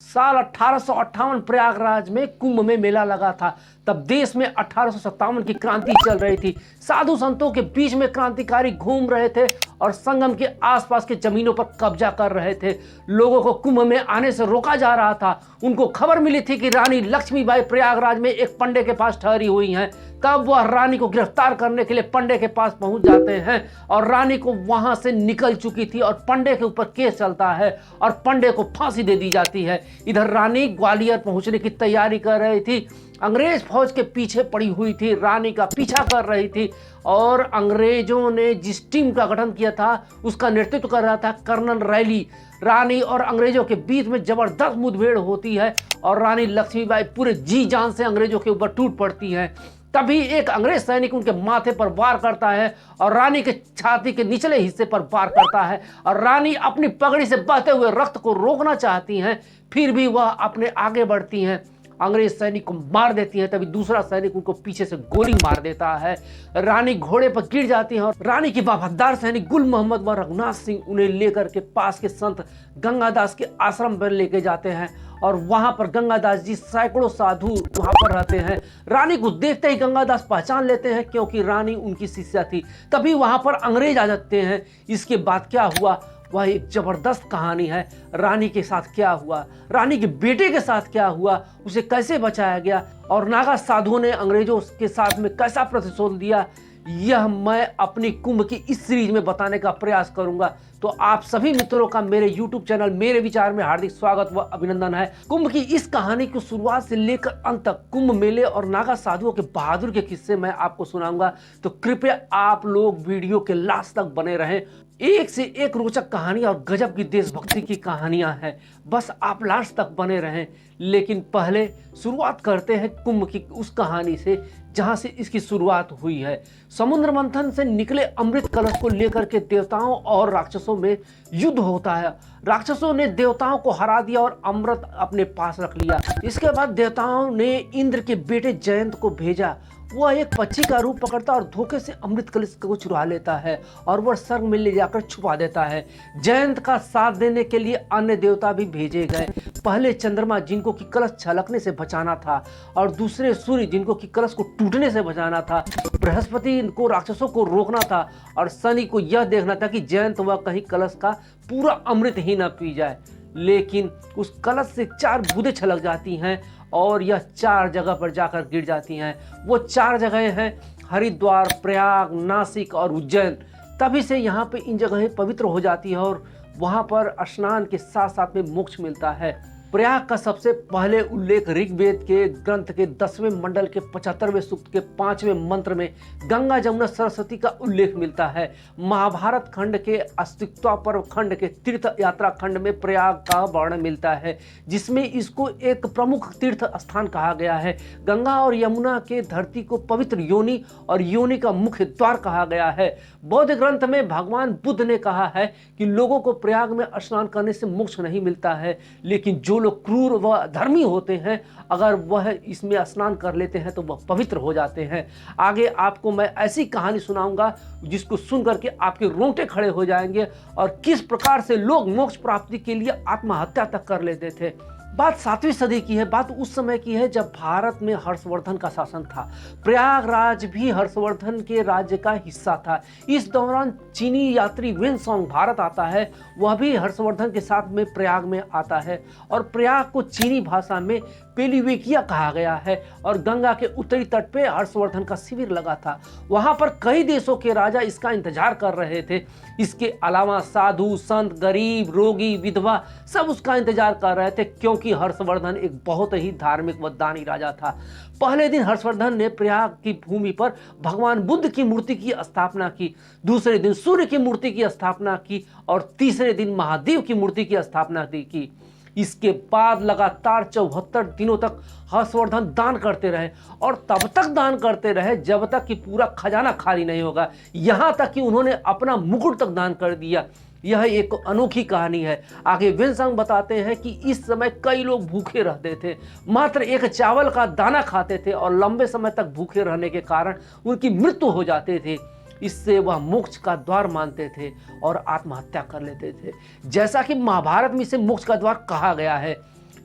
साल 1858 प्रयागराज में कुंभ में मेला लगा था। तब देश में 1857 की क्रांति चल रही थी। साधु संतों के बीच में क्रांतिकारी घूम रहे थे और संगम के आसपास के जमीनों पर कब्जा कर रहे थे। लोगों को कुंभ में आने से रोका जा रहा था। उनको खबर मिली थी कि रानी लक्ष्मीबाई प्रयागराज में एक पंडे के पास ठहरी हुई हैं। तब वह रानी को गिरफ्तार करने के लिए पंडे के पास पहुंच जाते हैं और रानी को वहां से निकल चुकी थी और पंडे के ऊपर केस चलता है और पंडे को फांसी दे दी जाती है। इधर रानी ग्वालियर पहुंचने की तैयारी कर रही थी। अंग्रेज फौज के पीछे पड़ी हुई थी, रानी का पीछा कर रही थी और अंग्रेजों ने जिस टीम का गठन किया था उसका नेतृत्व कर रहा था कर्नल रैली। रानी और अंग्रेजों के बीच में जबरदस्त मुठभेड़ होती है और रानी लक्ष्मीबाई पूरे जी जान से अंग्रेजों के ऊपर टूट पड़ती है। तभी एक अंग्रेज सैनिक उनके माथे पर वार करता है और रानी के छाती के निचले हिस्से पर वार करता है और रानी अपनी पगड़ी से बहते हुए रक्त को रोकना चाहती हैं, फिर भी वह अपने आगे बढ़ती हैं। अंग्रेज सैनिक को मार देती है। तभी दूसरा सैनिक उनको पीछे से गोली मार देता है। रानी घोड़े पर गिर जाती है और रानी के वफादार सैनिक गुल मोहम्मद व रघुनाथ सिंह उन्हें लेकर के पास के संत गंगादास के आश्रम पर लेके जाते हैं और वहां पर गंगादास जी सैकड़ों साधु वहां पर रहते हैं। रानी को देखते ही गंगादास पहचान लेते हैं क्योंकि रानी उनकी शिष्या थी। तभी वहां पर अंग्रेज आ जाते हैं। इसके बाद क्या हुआ वह एक जबरदस्त कहानी है। रानी के साथ क्या हुआ, रानी के बेटे के साथ क्या हुआ, उसे कैसे बचाया गया और नागा साधुओं ने अंग्रेजों के साथ में कैसा प्रतिशोध दिया, यह मैं अपनी कुंभ की इस सीरीज में बताने का प्रयास करूंगा। तो आप सभी मित्रों का मेरे YouTube चैनल मेरे विचार में हार्दिक स्वागत व अभिनंदन है। कुंभ की इस कहानी को शुरुआत से लेकर अंत तक कुंभ मेले और नागा साधुओं के बहादुर के किस्से मैं आपको सुनाऊंगा। तो कृपया आप लोग वीडियो के लास्ट तक बने रहें। एक से एक रोचक कहानी और गजब की देशभक्ति की कहानियां हैं, बस आप लास्ट तक बने रहें। लेकिन पहले शुरुआत करते हैं कुंभ की उस कहानी से जहां से इसकी शुरुआत हुई है। समुद्र मंथन से निकले अमृत कलश को लेकर के देवताओं और राक्षसों में युद्ध होता है। राक्षसों ने देवताओं को हरा दिया और अमृत अपने पास रख लिया। इसके बाद देवताओं ने इंद्र के बेटे जयंत को भेजा। वह एक पक्षी का रूप पकड़ता और धोखे से अमृत कलश को चुरा लेता है और वह स्वर्ग में ले जाकर छुपा देता है। जयंत का साथ देने के लिए अन्य देवता भी भेजे गए। पहले चंद्रमा जिनको कि कलश छलकने से बचाना था और दूसरे सूर्य जिनको कि कलश को टूटने से बचाना था। बृहस्पति को राक्षसों को रोकना था और शनि को यह देखना था कि जयंत वह कहीं कलश का पूरा अमृत ही न पी जाए। लेकिन उस कलश से 4 बूंदें छलक जाती हैं और यह 4 जगह पर जाकर गिर जाती हैं। वो 4 जगह हैं हरिद्वार, प्रयाग, नासिक और उज्जैन। तभी से यहाँ पे इन जगहें पवित्र हो जाती है और वहाँ पर स्नान के साथ साथ में मोक्ष मिलता है। प्रयाग का सबसे पहले उल्लेख ऋग्वेद के ग्रंथ के 10वें मंडल के 75वें सूक्त के 5वें मंत्र में गंगा जमुना सरस्वती का उल्लेख मिलता है। महाभारत खंड के अस्तित्व पर्व खंड के तीर्थ यात्रा खंड में प्रयाग का वर्णन मिलता है, जिसमें इसको एक प्रमुख तीर्थ स्थान कहा गया है। गंगा और यमुना के धरती को पवित्र योनि और योनि का मुख्य द्वार कहा गया है। बौद्ध ग्रंथ में भगवान बुद्ध ने कहा है कि लोगों को प्रयाग में स्नान करने से मोक्ष नहीं मिलता है, लेकिन जो लोग क्रूर व धर्मी होते हैं अगर वह इसमें स्नान कर लेते हैं तो वह पवित्र हो जाते हैं। आगे आपको मैं ऐसी कहानी सुनाऊंगा जिसको सुन करके आपके रोंगटे खड़े हो जाएंगे और किस प्रकार से लोग मोक्ष प्राप्ति के लिए आत्महत्या तक कर लेते थे। बात 7वीं सदी की है। बात उस समय की है जब भारत में हर्षवर्धन का शासन था। प्रयागराज भी हर्षवर्धन के राज्य का हिस्सा था। इस दौरान चीनी यात्री वेनसोंग भारत आता है, वह भी हर्षवर्धन के साथ में प्रयाग में आता है और प्रयाग को चीनी भाषा में पेलिवेकिया कहा गया है और गंगा के उत्तरी तट पे हर्षवर्धन का शिविर लगा था। वहां पर कई देशों के राजा इसका इंतजार कर रहे थे। इसके अलावा साधु, संत, गरीब, रोगी, विधवा सब उसका इंतजार कर रहे थे क्योंकि हर्षवर्धन एक बहुत ही धार्मिक व दानी राजा था। पहले दिन हर्षवर्धन ने प्रयाग की भूमि पर भगवान बुद्ध की मूर्ति की स्थापना की, दूसरे दिन सूर्य की मूर्ति की स्थापना की और तीसरे दिन महादेव की मूर्ति की स्थापना की। इसके बाद लगातार 74 दिनों तक हर्षवर्धन दान करते रहे और तब तक दान करते रहे जब तक कि पूरा खजाना खाली नहीं होगा। यहाँ तक कि उन्होंने अपना मुकुट तक दान कर दिया। यह एक अनोखी कहानी है। आगे वेनसोंग बताते हैं कि इस समय कई लोग भूखे रहते थे, मात्र एक चावल का दाना खाते थे और लंबे समय तक भूखे रहने के कारण उनकी मृत्यु हो जाते थे। इससे वह मोक्ष का द्वार मानते थे और आत्महत्या कर लेते थे। जैसा कि महाभारत में इसे मोक्ष का द्वार कहा गया है।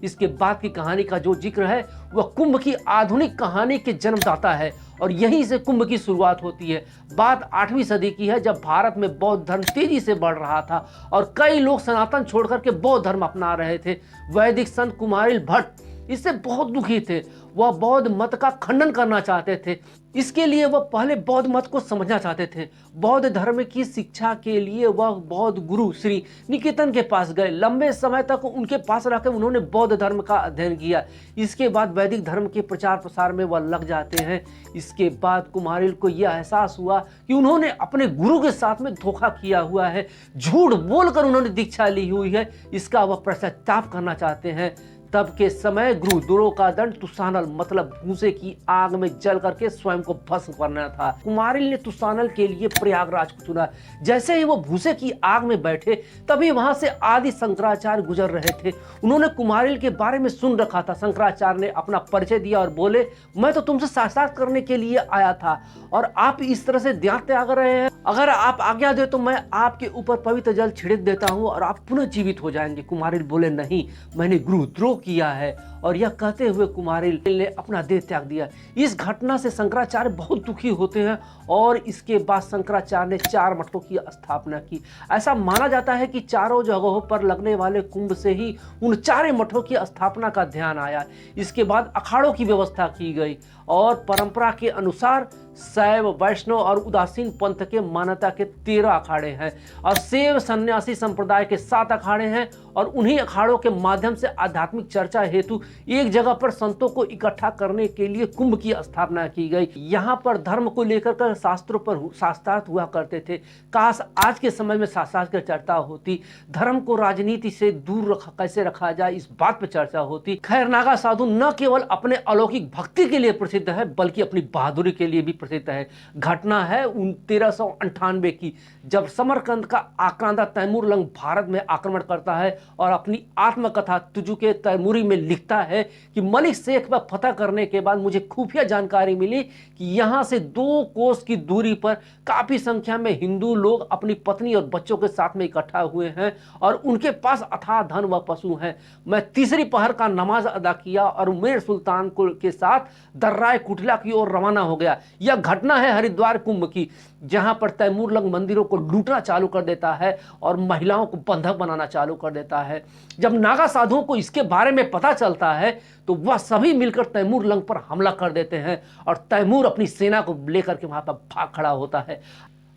इसके बाद की कहानी का जो जिक्र है वह कुंभ की आधुनिक कहानी के जन्मदाता है और यहीं से कुंभ की शुरुआत होती है। बात 8वीं सदी की है, जब भारत में बौद्ध धर्म तेजी से बढ़ रहा था और कई लोग सनातन छोड़कर के बौद्ध धर्म अपना रहे थे। वैदिक संत कुमारिल भट्ट इससे बहुत दुखी थे। वह बौद्ध मत का खंडन करना चाहते थे। इसके लिए वह पहले बौद्ध मत को समझना चाहते थे। बौद्ध धर्म की शिक्षा के लिए वह बौद्ध गुरु श्री निकेतन के पास गए। लंबे समय तक उनके पास रहकर उन्होंने बौद्ध धर्म का अध्ययन किया। इसके बाद वैदिक धर्म के प्रचार प्रसार में वह लग जाते हैं। इसके बाद कुमारिल को यह एहसास हुआ कि उन्होंने अपने गुरु के साथ में धोखा किया हुआ है, झूठ बोलकर उन्होंने दीक्षा ली हुई है। इसका वह पश्चाताप करना चाहते हैं। तब के समय गुरु द्रोह का दंड तुसानल मतलब भूसे की आग में जल करके स्वयं को भस्म करना था। कुमारिल ने तुसानल के लिए प्रयागराज को चुना। जैसे ही वो भूसे की आग में बैठे तभी वहां से आदि शंकराचार्य गुजर रहे थे। उन्होंने कुमारिल के बारे में सुन रखा था। शंकराचार्य ने अपना परिचय दिया और बोले, मैं तो तुमसे साक्षात करने के लिए आया था और आप इस तरह से ध्यान त्याग रहे हैं। अगर आप आज्ञा दे तो मैं आपके ऊपर पवित्र जल छिड़क देता हूँ और आप पुनः जीवित हो जाएंगे। कुमारिल बोले, नहीं, मैंने गुरुद्रोह किया है। और यह कहते हुए कुमारिल ने अपना देह त्याग दिया। इस घटना से शंकराचार्य बहुत दुखी होते हैं और इसके बाद शंकराचार्य ने 4 मठों की स्थापना की। ऐसा माना जाता है कि चारों जगहों पर लगने वाले कुंभ से ही उन 4 मठों की स्थापना का ध्यान आया। इसके बाद अखाड़ों की व्यवस्था की गई और परंपरा के अनुसार शैव, वैष्णव और उदासीन पंथ के मान्यता के 13 अखाड़े हैं और शैव सन्यासी संप्रदाय के 7 अखाड़े हैं और उन्हीं अखाड़ों के माध्यम से आध्यात्मिक चर्चा हेतु एक जगह पर संतों को इकट्ठा करने के लिए कुंभ की स्थापना की गई। यहाँ पर धर्म को लेकर शास्त्रों पर शास्त्रार्थ हुआ करते थे। काश आज के समय में शास्त्रार्थ की चर्चा होती, धर्म को राजनीति से दूर कैसे रखा जाए इस बात पर चर्चा होती। खैर, नागा साधु न केवल अपने अलौकिक भक्ति के लिए प्रसिद्ध है बल्कि अपनी बहादुरी के लिए भी प्रसिद्ध है। घटना है 1398 की, जब समरकंद का आक्रांता तैमूर लंग भारत में आक्रमण करता है और अपनी आत्मकथा तुजुके तैमूरी में लिखता है कि मलिक शेख पर फतह करने के बाद मुझे खुफिया जानकारी मिली कि यहां से 2 कोस की दूरी पर काफी संख्या में हिंदू लोग अपनी पत्नी और बच्चों के साथ में इकट्ठा हुए हैं और उनके पास अथाह धन व पशु हैं। मैं तीसरी पहर का नमाज अदा किया और उमेर सुल्तान के साथ दर्राए कुटला की ओर रवाना हो गया। यह घटना है हरिद्वार कुंभ की, जहां पर तैमूर लंग मंदिरों को लूटना चालू कर देता है और महिलाओं को बंधक बनाना चालू कर देता है। जब नागा साधुओं को इसके बारे में पता चलता है तो वह सभी मिलकर तैमूर लंग पर हमला कर देते हैं और तैमूर अपनी सेना को लेकर के वहां पर भाग खड़ा होता है।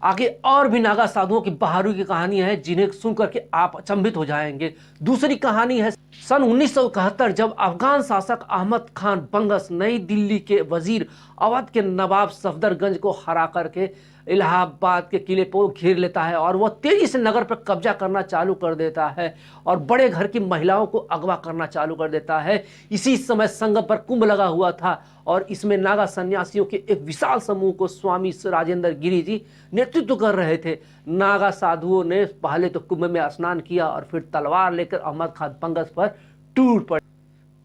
आगे और भी नागा साधुओं की बहादुरी की कहानी है जिन्हें सुनकर के आप अचंभित हो जाएंगे। दूसरी कहानी है सन 1971, जब अफगान शासक अहमद खान बंगस नई दिल्ली के वजीर अवध के नवाब सफदरगंज को हरा करके इलाहाबाद के किले को घेर लेता है और वह तेजी से नगर पर कब्जा करना चालू कर देता है और बड़े घर की महिलाओं को अगवा करना चालू कर देता है। इसी समय संगम पर कुंभ लगा हुआ था और इसमें नागा सन्यासियों के एक विशाल समूह को स्वामी राजेंद्र गिरी जी नेतृत्व कर रहे थे। नागा साधुओं ने पहले तो कुंभ में स्नान किया और फिर तलवार लेकर अहमद खान बंगस पर टूट पड़े।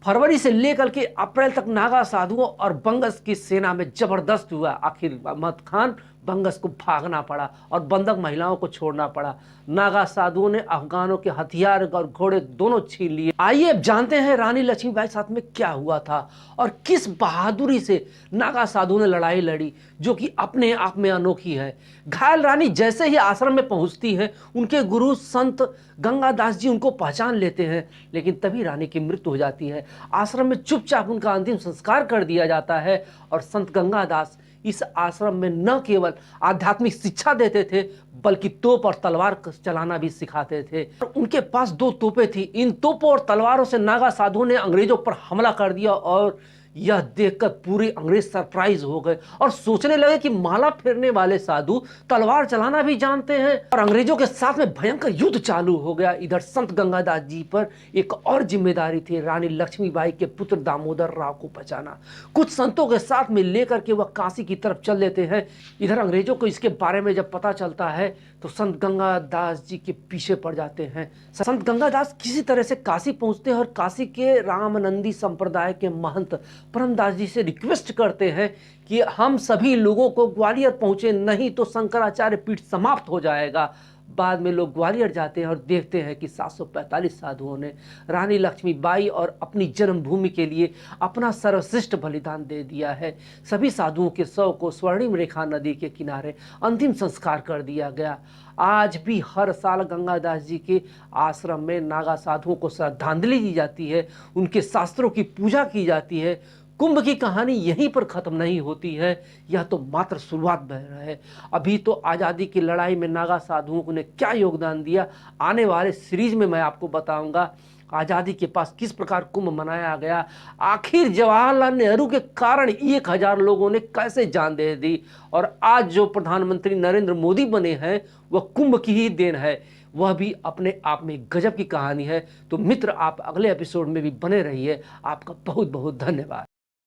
फरवरी से लेकर के अप्रैल तक नागा साधुओं और बंगस की सेना में जबरदस्त हुआ। आखिर अहमद खान बंगस को भागना पड़ा और बंधक महिलाओं को छोड़ना पड़ा। नागा साधुओं ने अफगानों के हथियार और घोड़े दोनों छीन लिए। आइए अब जानते हैं रानी लक्ष्मीबाई साथ में क्या हुआ था और किस बहादुरी से नागा साधुओं ने लड़ाई लड़ी, जो कि अपने आप में अनोखी है। घायल रानी जैसे ही आश्रम में पहुंचती है, उनके गुरु संत गंगादास जी उनको पहचान लेते हैं, लेकिन तभी रानी की मृत्यु हो जाती है। आश्रम में चुपचाप उनका अंतिम संस्कार कर दिया जाता है और संत गंगादास इस आश्रम में न केवल आध्यात्मिक शिक्षा देते थे बल्कि तोप और तलवार चलाना भी सिखाते थे। उनके पास 2 तोपें थी। इन तोपों और तलवारों से नागा साधुओं ने अंग्रेजों पर हमला कर दिया और यह देखकर पूरे अंग्रेज सरप्राइज हो गए और सोचने लगे कि माला फेरने वाले साधु तलवार चलाना भी जानते हैं और अंग्रेजों के साथ में भयंकर युद्ध चालू हो गया। इधर संत गंगादास जी पर एक और जिम्मेदारी थी, रानी लक्ष्मीबाई के पुत्र दामोदर राव को बचाना। कुछ संतों के साथ में लेकर के वह काशी की तरफ चल देते हैं। इधर अंग्रेजों को इसके बारे में जब पता चलता है तो संत गंगादास जी के पीछे पड़ जाते हैं। संत गंगादास किसी तरह से काशी पहुंचते हैं और काशी के रामनंदी संप्रदाय के महंत परमदास जी से रिक्वेस्ट करते हैं कि हम सभी लोगों को ग्वालियर पहुंचे, नहीं तो शंकराचार्य पीठ समाप्त हो जाएगा। बाद में लोग ग्वालियर जाते हैं और देखते हैं कि 745 साधुओं ने रानी लक्ष्मीबाई और अपनी जन्मभूमि के लिए अपना सर्वश्रेष्ठ बलिदान दे दिया है। सभी साधुओं के शव को स्वर्णिम रेखा नदी के किनारे अंतिम संस्कार कर दिया गया। आज भी हर साल गंगादास जी के आश्रम में नागा साधुओं को श्रद्धांजलि दी जाती है, उनके शास्त्रों की पूजा की जाती है। कुंभ की कहानी यहीं पर खत्म नहीं होती है, यह तो मात्र शुरुआत बह रहा है। अभी तो आज़ादी की लड़ाई में नागा साधुओं ने क्या योगदान दिया, आने वाले सीरीज में मैं आपको बताऊंगा। आज़ादी के पास किस प्रकार कुंभ मनाया गया, आखिर जवाहरलाल नेहरू के कारण 1000 लोगों ने कैसे जान दे दी, और आज जो प्रधानमंत्री नरेंद्र मोदी बने हैं वह कुंभ की ही देन है। वह भी अपने आप में गजब की कहानी है। तो मित्र, आप अगले एपिसोड में भी बने रहिए। आपका बहुत बहुत धन्यवाद।